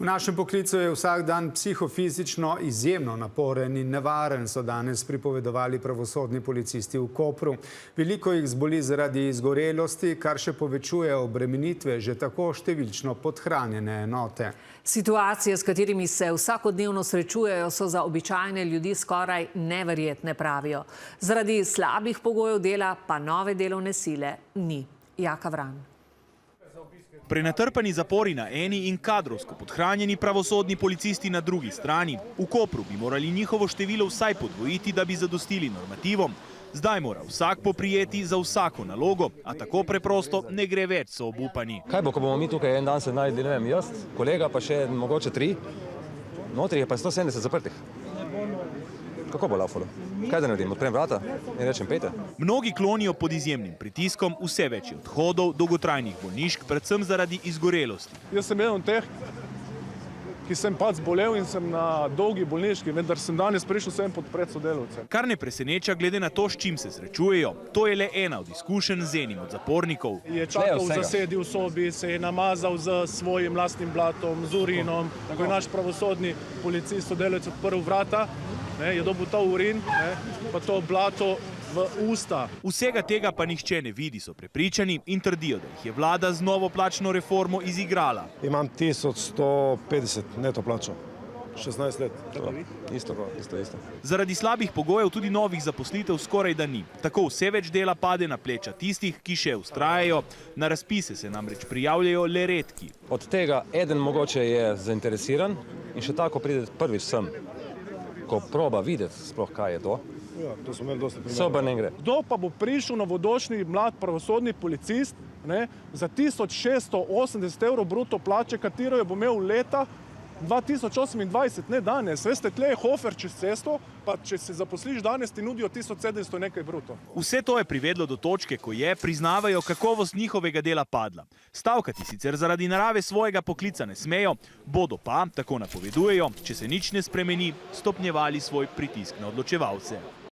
V našem poklicu je vsak dan psihofizično izjemno naporen in nevaren, so danes pripovedovali pravosodni policisti v Kopru. Veliko jih zboli zaradi izgorelosti, kar še povečuje obremenitve že tako številčno podhranjene enote. Situacije, s katerimi se vsakodnevno srečujejo, so za običajne ljudi skoraj neverjetne, pravijo. Zaradi slabih pogojev dela pa nove delovne sile ni. Jaka Vran. Prenatrpani zapori na eni in kadrovsko podhranjeni pravosodni policisti na drugi strani. V Kopru bi morali njihovo število vsaj podvojiti, da bi zadostili normativom. Zdaj mora vsak poprijeti za vsako nalogo, a tako preprosto ne gre več, so obupani. Kaj bo, ko bomo mi tukaj en dan se najdli, ne vem, jaz, kolega pa še mogoče 3, notri je pa 170 zaprtih. Kako bo laufalo? Kaj da naredim? Odprem vrata in rečem pejte? Mnogi klonijo pod izjemnim pritiskom, vse več je odhodov, dolgotrajnih bolnišk, predvsem zaradi izgorelosti. Jaz sem eden od teh, ki sem pač zbolel in sem na dolgi bolniški, vendar sem danes prišel sem podpret sodelavce. Kar ne preseneča glede na to, s čim se srečujejo. To je le ena od izkušenj z enim od zapornikov. Je čakal v zasedi v sobi, se je namazal z svojim lastnim blatom, z urinom. Ko je naš pravosodni policist sodelavec odprl vrata, je dobil ta urin, pa to blato v usta. Vsega tega pa nihče ne vidi, so prepričani in trdijo, da jih je vlada z novo plačno reformo izigrala. Imam 1150 neto plačo, 16 let. Isto. Zaradi slabih pogojev tudi novih zaposlitev skoraj da ni. Tako vse več dela pade na pleča tistih, ki še vztrajajo. Na razpise se namreč prijavljajo le redki. Od tega eden mogoče je zainteresiran in še tako pride prvič sem, ko proba videti sploh, kaj je to. Ja, to smo imeli dosti primerov. Se obrne in gre. Kdo pa bo prišel novodošli mlad pravosodni policist za 1680 evrov bruto plače, katero jo bo imel leta 2028, ne danes. Veste, tle je hofer čez cesto, pa če se zaposliš danes, ti nudijo 1700 nekaj bruto. Vse to je privedlo do točke, ko priznavajo, kakovost njihovega dela padla. Stavkati sicer zaradi narave svojega poklica ne smejo, bodo pa, tako napovedujejo, če se nič ne spremeni, stopnjevali svoj pritisk na odločevalce.